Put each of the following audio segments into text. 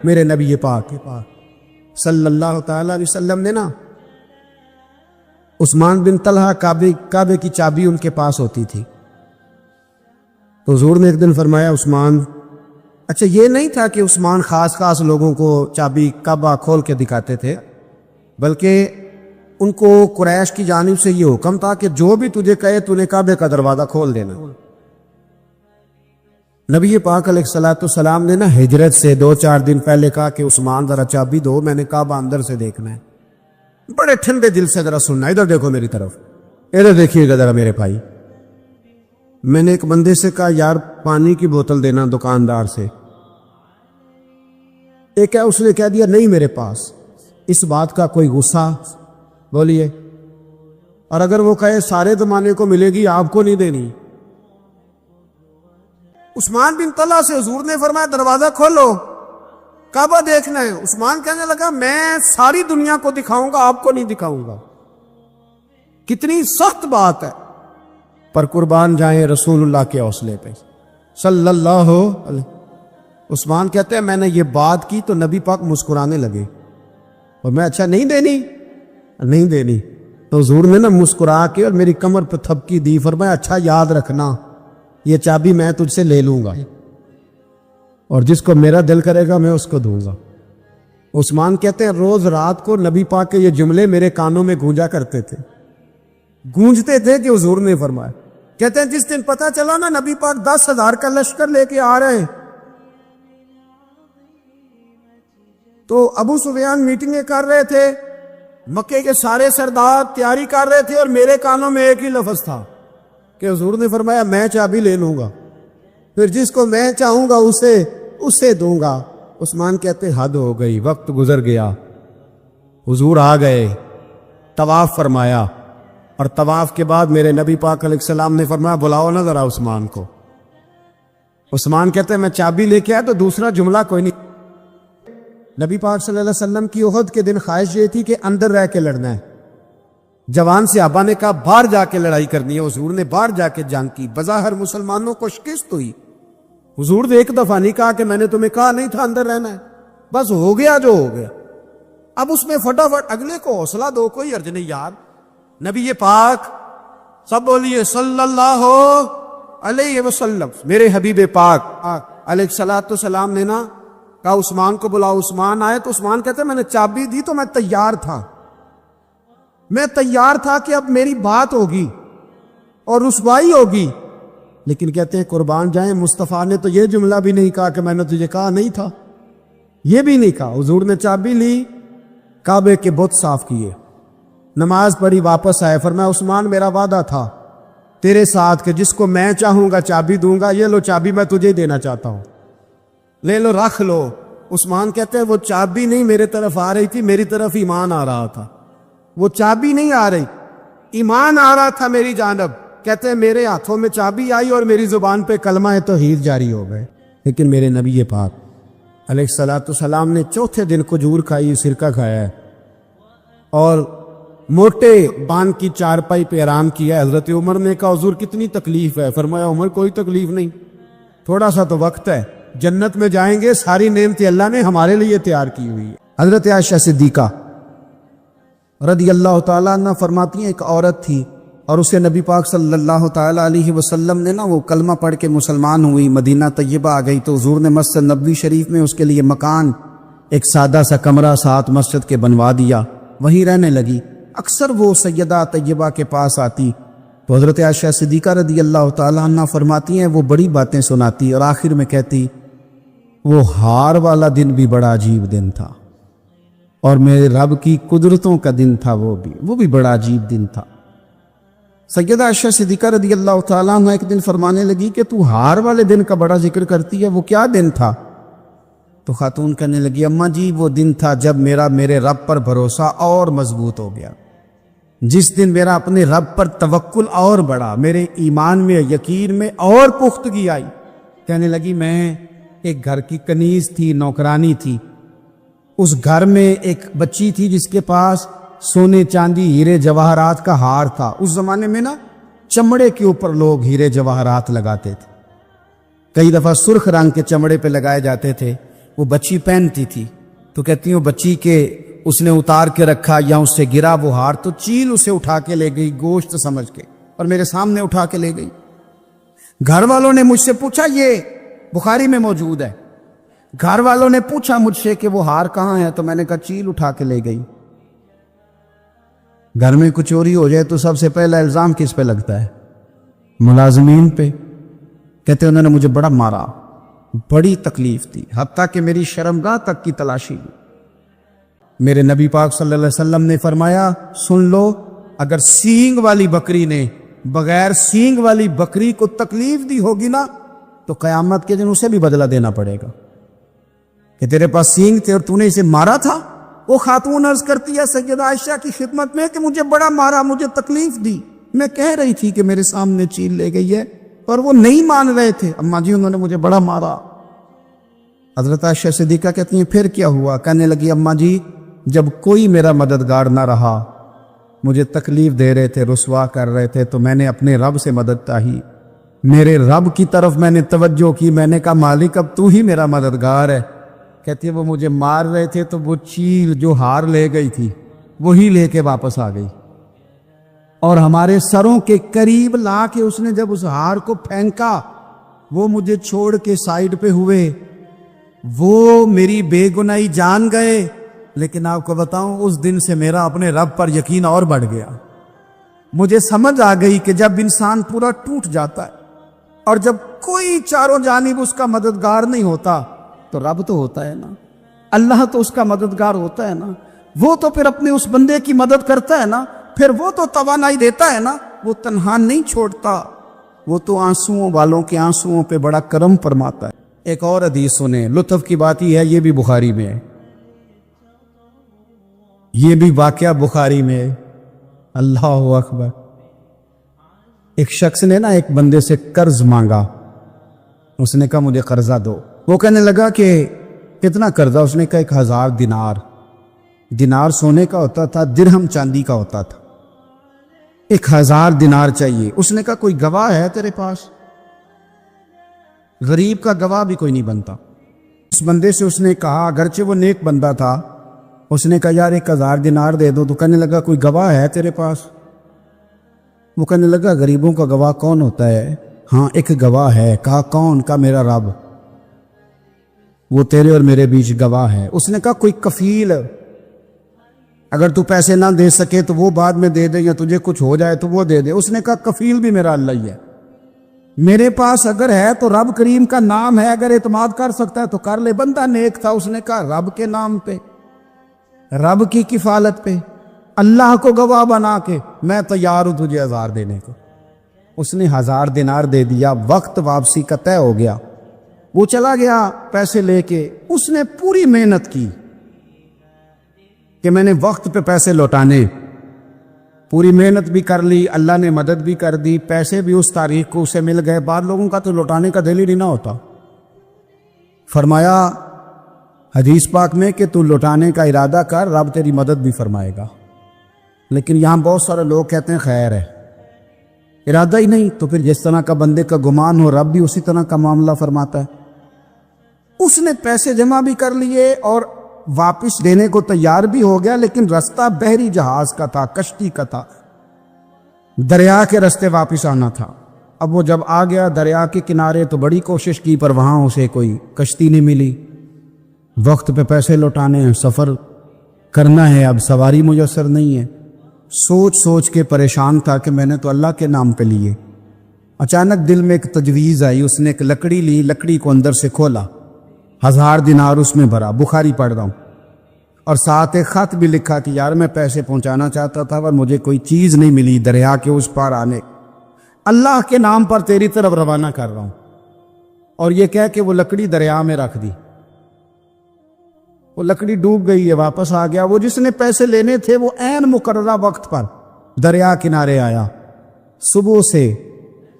میرے نبی پاک صلی اللہ تعالی علیہ وسلم نے نا عثمان بن طلحہ کعبے کی چابی ان کے پاس ہوتی تھی، تو حضور نے ایک دن فرمایا عثمان، اچھا یہ نہیں تھا کہ عثمان خاص لوگوں کو چابی کعبہ کھول کے دکھاتے تھے، بلکہ ان کو قریش کی جانب سے یہ حکم تھا کہ جو بھی تجھے کہے تو نے کعبے کا دروازہ کھول دینا۔ نبی پاک علیہ السلام نے نا ہجرت سے 2-4 دن پہلے کہا کہ عثمان ذرا چابی دو، میں نے کعبہ اندر سے دیکھنا ہے۔ بڑے ٹھنڈے دل سے ذرا سننا، ادھر دیکھو میری طرف، ادھر دیکھیے گا ذرا میرے بھائی۔ میں نے ایک بندے سے کہا یار پانی کی بوتل دینا دکاندار سے، ایک ہے اس نے کہہ دیا نہیں میرے پاس۔ اس بات کا کوئی غصہ بولیے، اور اگر وہ کہے سارے زمانے کو ملے گی آپ کو نہیں دینی۔ عثمان بن طلحہ سے حضور نے فرمایا دروازہ کھولو، کعبہ دیکھنا ہے۔ عثمان کہنے لگا میں ساری دنیا کو دکھاؤں گا، آپ کو نہیں دکھاؤں گا۔ کتنی سخت بات ہے، پر قربان جائیں رسول اللہ کے حوصلے پہ صلی اللہ علیہ۔ عثمان کہتے ہیں میں نے یہ بات کی تو نبی پاک مسکرانے لگے، اور میں اچھا نہیں دینی، تو حضور نے نا مسکرا کے اور میری کمر پہ تھپکی دی، فرمایا اچھا یاد رکھنا یہ چابی میں تجھ سے لے لوں گا، اور جس کو میرا دل کرے گا میں اس کو دوں گا۔ عثمان کہتے ہیں روز رات کو نبی پاک کے یہ جملے میرے کانوں میں گونجتے تھے کہ حضور نے فرمایا۔ کہتے ہیں جس دن پتہ چلا نا نبی پاک 10,000 کا لشکر لے کے آ رہے ہیں، تو ابو سفیان میٹنگیں کر رہے تھے، مکے کے سارے سردار تیاری کر رہے تھے، اور میرے کانوں میں ایک ہی لفظ تھا کہ حضور نے فرمایا میں چابی لے لوں گا، پھر جس کو میں چاہوں گا اسے دوں گا۔ عثمان کہتے حد ہو گئی، وقت گزر گیا، حضور آ گئے، طواف فرمایا، اور طواف کے بعد میرے نبی پاک علیہ السلام نے فرمایا بلاؤ نا ذرا عثمان کو۔ عثمان کہتے ہیں میں چابی لے کے آیا تو دوسرا جملہ کوئی نہیں۔ نبی پاک صلی اللہ علیہ وسلم کی احد کے دن خواہش یہ تھی کہ اندر رہ کے لڑنا ہے۔ جوان صحابہ نے کہا باہر جا کے لڑائی کرنی ہے، حضور نے باہر جا کے جنگ کی، بظاہر مسلمانوں کو شکست ہوئی۔ حضور نے ایک دفعہ نہیں کہا کہ میں نے تمہیں کہا نہیں تھا اندر رہنا ہے، بس ہو گیا جو ہو گیا۔ اب اس میں فٹافٹ اگلے کو حوصلہ دو، کوئی حرج نہیں یار۔ نبی پاک سب بولیے صلی اللہ علیہ وسلم، میرے حبیب پاک علیہ السلام نے نا کہا عثمان کو بلاؤ۔ عثمان آئے تو عثمان کہتے میں نے چابی دی تو میں تیار تھا کہ اب میری بات ہوگی اور رسوائی ہوگی، لیکن کہتے ہیں قربان جائیں مصطفیٰ نے تو یہ جملہ بھی نہیں کہا کہ میں نے تجھے کہا نہیں تھا، یہ بھی نہیں کہا۔ حضور نے چابی لی، کعبے کے بت صاف کیے، نماز پڑھی، واپس آئے، فرمایا عثمان میرا وعدہ تھا تیرے ساتھ کہ جس کو میں چاہوں گا چابی دوں گا، یہ لو چابی میں تجھے دینا چاہتا ہوں، لے لو رکھ لو۔ عثمان کہتے ہیں وہ چابی نہیں میرے طرف آ رہی تھی، میری طرف ایمان آ رہا تھا، وہ چابی نہیں آ رہی، ایمان آ رہا تھا میری جانب۔ کہتے ہیں میرے ہاتھوں میں چابی آئی اور میری زبان پہ کلمہ توحید جاری ہو گئے۔ لیکن میرے نبی پاک علیہ السلام نے چوتھے دن کھجور کھائی، سرکہ کھایا ہے، اور موٹے بان کی چارپائی پہ آرام کیا۔ حضرت عمر نے کہا حضور کتنی تکلیف ہے؟ فرمایا عمر کوئی تکلیف نہیں، تھوڑا سا تو وقت ہے، جنت میں جائیں گے، ساری نعمتیں اللہ نے ہمارے لیے تیار کی ہوئی ہے۔ حضرت عائشہ صدیقہ رضی اللہ تعالیٰ عنہ فرماتی ہیں ایک عورت تھی اور اسے نبی پاک صلی اللہ تعالیٰ علیہ وسلم نے نا وہ کلمہ پڑھ کے مسلمان ہوئی، مدینہ طیبہ آ گئی، تو حضور نے مسجد نبوی شریف میں اس کے لیے مکان، ایک سادہ سا کمرہ ساتھ مسجد کے بنوا دیا، وہیں رہنے لگی۔ اکثر وہ سیدہ طیبہ کے پاس آتی تو حضرت عائشہ صدیقہ رضی اللہ تعالیٰ عنہ فرماتی ہیں وہ بڑی باتیں سناتی، اور آخر میں کہتی وہ ہار والا دن بھی بڑا عجیب دن تھا، اور میرے رب کی قدرتوں کا دن تھا، وہ بھی بڑا عجیب دن تھا۔ سیدہ عائشہ صدیقہ رضی اللہ تعالیٰ عنہ ایک دن فرمانے لگی کہ تو ہار والے دن کا بڑا ذکر کرتی ہے، وہ کیا دن تھا؟ تو خاتون کہنے لگی اماں جی وہ دن تھا جب میرے رب پر بھروسہ اور مضبوط ہو گیا، جس دن میرا اپنے رب پر توکل اور بڑھا، میرے ایمان میں یقین میں اور پختگی آئی۔ کہنے لگی میں ایک گھر کی کنیز تھی، نوکرانی تھی، اس گھر میں ایک بچی تھی جس کے پاس سونے چاندی ہیرے جواہرات کا ہار تھا۔ اس زمانے میں نا چمڑے کے اوپر لوگ ہیرے جواہرات لگاتے تھے، کئی دفعہ سرخ رنگ کے چمڑے پہ لگائے جاتے تھے، وہ بچی پہنتی تھی، تو کہتی ہوں بچی کے اس نے اتار کے رکھا یا اس سے گرا وہ ہار، تو چیل اسے اٹھا کے لے گئی گوشت سمجھ کے، اور میرے سامنے اٹھا کے لے گئی۔ گھر والوں نے مجھ سے پوچھا، یہ بخاری میں موجود ہے، گھر والوں نے پوچھا مجھ سے کہ وہ ہار کہاں ہے، تو میں نے کہا چیل اٹھا کے لے گئی۔ گھر میں کچھ چوری ہو جائے تو سب سے پہلا الزام کس پہ لگتا ہے؟ ملازمین پہ۔ کہتے انہوں نے مجھے بڑا مارا، بڑی تکلیف تھی، حتیٰ کہ میری شرمگاہ تک کی تلاشی لی۔ میرے نبی پاک صلی اللہ علیہ وسلم نے فرمایا، سن لو، اگر سینگ والی بکری نے بغیر سینگ والی بکری کو تکلیف دی ہوگی نا، تو قیامت کے دن اسے بھی بدلہ دینا پڑے گا کہ تیرے پاس سینگ تھے اور تو نے اسے مارا تھا۔ وہ خاتون عرض کرتی ہے سیدہ عائشہ کی خدمت میں کہ مجھے بڑا مارا، مجھے تکلیف دی، میں کہہ رہی تھی کہ میرے سامنے چیل لے گئی ہے، پر وہ نہیں مان رہے تھے، اماں جی انہوں نے مجھے بڑا مارا۔ حضرت عائشہ صدیقہ کہتی ہیں پھر کیا ہوا؟ کہنے لگی اماں جی جب کوئی میرا مددگار نہ رہا، مجھے تکلیف دے رہے تھے، رسوا کر رہے تھے، تو میں نے اپنے رب سے مدد چاہی، میرے رب کی طرف میں نے توجہ کی، میں نے کہا مالک اب تو ہی میرا مددگار ہے۔ کہتی ہے وہ مجھے مار رہے تھے تو وہ چیل جو ہار لے گئی تھی وہی لے کے واپس آ گئی، اور ہمارے سروں کے قریب لا کے اس نے جب اس ہار کو پھینکا، وہ مجھے چھوڑ کے سائیڈ پہ ہوئے، وہ میری بے گناہی جان گئے، لیکن آپ کو بتاؤں اس دن سے میرا اپنے رب پر یقین اور بڑھ گیا۔ مجھے سمجھ آ گئی کہ جب انسان پورا ٹوٹ جاتا ہے اور جب کوئی چاروں جانب اس کا مددگار نہیں ہوتا، تو رب تو ہوتا ہے نا، اللہ تو اس کا مددگار ہوتا ہے نا، وہ تو پھر اپنے اس بندے کی مدد کرتا ہے نا، پھر وہ تو توانائی دیتا ہے نا، وہ تنہا نہیں چھوڑتا، وہ تو آنسوؤں والوں کے آنسوؤں پہ بڑا کرم فرماتا ہے۔ ایک اور حدیث سنیں، لطف کی بات یہ ہے، یہ بھی بخاری میں ہے، یہ بھی واقعہ بخاری میں ہے۔ اللہ اکبر۔ ایک شخص نے نا ایک بندے سے قرض مانگا، اس نے کہا مجھے قرضہ دو، وہ کہنے لگا کہ کتنا قرضہ؟ اس نے کہا 1000 دینار۔ دینار سونے کا ہوتا تھا، درہم چاندی کا ہوتا تھا، 1000 دینار چاہیے۔ اس نے کہا کوئی گواہ ہے تیرے پاس؟ غریب کا گواہ بھی کوئی نہیں بنتا۔ اس بندے سے اس نے کہا، اگرچہ وہ نیک بندہ تھا، اس نے کہا یار 1000 دینار دے دو، تو کہنے لگا کوئی گواہ ہے تیرے پاس؟ وہ کہنے لگا غریبوں کا گواہ کون ہوتا ہے؟ ہاں ایک گواہ ہے۔ کہا کون؟ کہا میرا رب، وہ تیرے اور میرے بیچ گواہ ہے۔ اس نے کہا کوئی کفیل، اگر تو پیسے نہ دے سکے تو وہ بعد میں دے دے، یا تجھے کچھ ہو جائے تو وہ دے دے۔ اس نے کہا کفیل بھی میرا اللہ ہی ہے، میرے پاس اگر ہے تو رب کریم کا نام ہے، اگر اعتماد کر سکتا ہے تو کر لے۔ بندہ نیک تھا، اس نے کہا رب کے نام پہ، رب کی کفالت پہ، اللہ کو گواہ بنا کے میں تیار ہوں تجھے 1000 دینے کو۔ اس نے 1000 دینار دے دیا، وقت واپسی کا طے ہو گیا، وہ چلا گیا پیسے لے کے۔ اس نے پوری محنت کی کہ میں نے وقت پہ پیسے لوٹانے، پوری محنت بھی کر لی، اللہ نے مدد بھی کر دی، پیسے بھی اس تاریخ کو اسے مل گئے۔ بعض لوگوں کا تو لوٹانے کا دل ہی نہیں ہوتا۔ فرمایا حدیث پاک میں کہ تو لوٹانے کا ارادہ کر، رب تیری مدد بھی فرمائے گا۔ لیکن یہاں بہت سارے لوگ کہتے ہیں خیر ہے، ارادہ ہی نہیں، تو پھر جس طرح کا بندے کا گمان ہو رب بھی اسی طرح کا معاملہ فرماتا ہے۔ اس نے پیسے جمع بھی کر لیے اور واپس دینے کو تیار بھی ہو گیا، لیکن رستہ بحری جہاز کا تھا، کشتی کا تھا، دریا کے رستے واپس آنا تھا۔ اب وہ جب آ گیا دریا کے کنارے تو بڑی کوشش کی، پر وہاں اسے کوئی کشتی نہیں ملی۔ وقت پہ پیسے لوٹانے ہیں، سفر کرنا ہے، اب سواری میسر نہیں ہے۔ سوچ سوچ کے پریشان تھا کہ میں نے تو اللہ کے نام پہ لیے۔ اچانک دل میں ایک تجویز آئی، اس نے ایک لکڑی لی، لکڑی کو اندر سے کھولا، 1000 دینار اس میں بھرا، بخاری پڑھ رہا ہوں، اور ساتھ ایک خط بھی لکھا کہ یار میں پیسے پہنچانا چاہتا تھا پر مجھے کوئی چیز نہیں ملی دریا کے اس پار آنے، اللہ کے نام پر تیری طرف روانہ کر رہا ہوں۔ اور یہ کہہ کہ وہ لکڑی دریا میں رکھ دی، وہ لکڑی ڈوب گئی ہے، واپس آ گیا۔ وہ جس نے پیسے لینے تھے وہ عین مقررہ وقت پر دریا کنارے آیا۔ صبح سے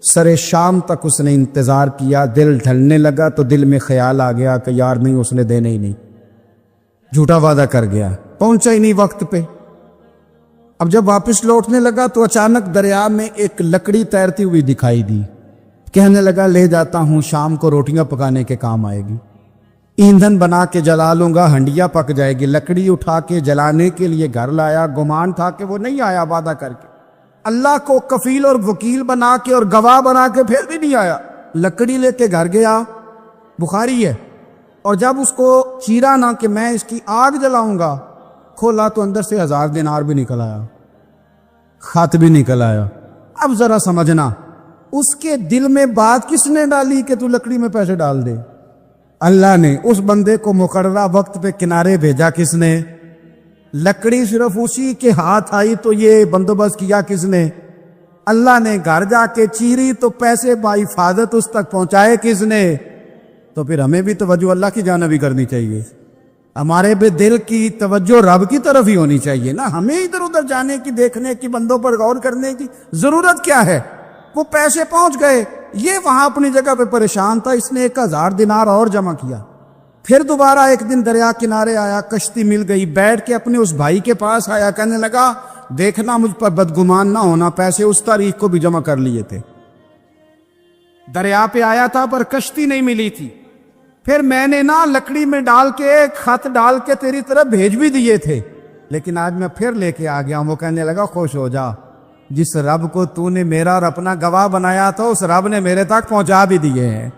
سر شام تک اس نے انتظار کیا، دل ڈھلنے لگا تو دل میں خیال آ گیا کہ یار نہیں، اس نے دینے ہی نہیں، جھوٹا وعدہ کر گیا، پہنچا ہی نہیں وقت پہ۔ اب جب واپس لوٹنے لگا تو اچانک دریا میں ایک لکڑی تیرتی ہوئی دکھائی دی، کہنے لگا لے جاتا ہوں، شام کو روٹیاں پکانے کے کام آئے گی۔ ایندھن بنا کے جلا لوں گا، ہنڈیا پک جائے گی۔ لکڑی اٹھا کے جلانے کے لیے گھر لایا، گمان تھا کہ وہ نہیں آیا وعدہ کر کے، اللہ کو کفیل اور وکیل بنا کے اور گواہ بنا کے پھر بھی نہیں آیا۔ لکڑی لے کے گھر گیا، بخاری ہے، اور جب اس کو چیرا نہ کہ میں اس کی آگ جلاؤں گا، کھولا تو اندر سے 1000 دینار بھی نکل آیا، خط بھی نکل آیا۔ اب ذرا سمجھنا، اس کے دل میں بات کس نے ڈالی کہ تو لکڑی میں پیسے ڈال دے؟ اللہ نے۔ اس بندے کو مقررہ وقت پہ کنارے بھیجا کس نے؟ لکڑی صرف اسی کے ہاتھ آئی تو یہ بندوبست کیا کس نے؟ اللہ نے۔ گھر جا کے چیری تو پیسے بحفاظت اس تک پہنچائے کس نے؟ تو پھر ہمیں بھی توجہ اللہ کی جانب ہی کرنی چاہیے، ہمارے بھی دل کی توجہ رب کی طرف ہی ہونی چاہیے نا۔ ہمیں ادھر ادھر جانے کی، دیکھنے کی، بندوں پر غور کرنے کی ضرورت کیا ہے؟ وہ پیسے پہنچ گئے، یہ وہاں اپنی جگہ پہ پریشان تھا، اس نے 1000 دینار اور جمع کیا۔ پھر دوبارہ ایک دن دریا کنارے آیا، کشتی مل گئی، بیٹھ کے اپنے اس بھائی کے پاس آیا، کہنے لگا دیکھنا مجھ پر بدگمان نہ ہونا، پیسے اس تاریخ کو بھی جمع کر لیے تھے، دریا پہ آیا تھا پر کشتی نہیں ملی تھی، پھر میں نے نا لکڑی میں ڈال کے خط ڈال کے تیری طرف بھیج بھی دیے تھے، لیکن آج میں پھر لے کے آ گیا ہوں۔ وہ کہنے لگا خوش ہو جا، جس رب کو تو نے میرا اور اپنا گواہ بنایا تھا اس رب نے میرے تک پہنچا بھی دیے ہیں۔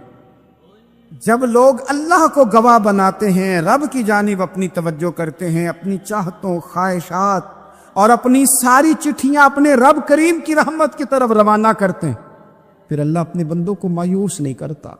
جب لوگ اللہ کو گواہ بناتے ہیں، رب کی جانب اپنی توجہ کرتے ہیں، اپنی چاہتوں، خواہشات اور اپنی ساری چٹھیاں اپنے رب کریم کی رحمت کی طرف روانہ کرتے ہیں، پھر اللہ اپنے بندوں کو مایوس نہیں کرتا۔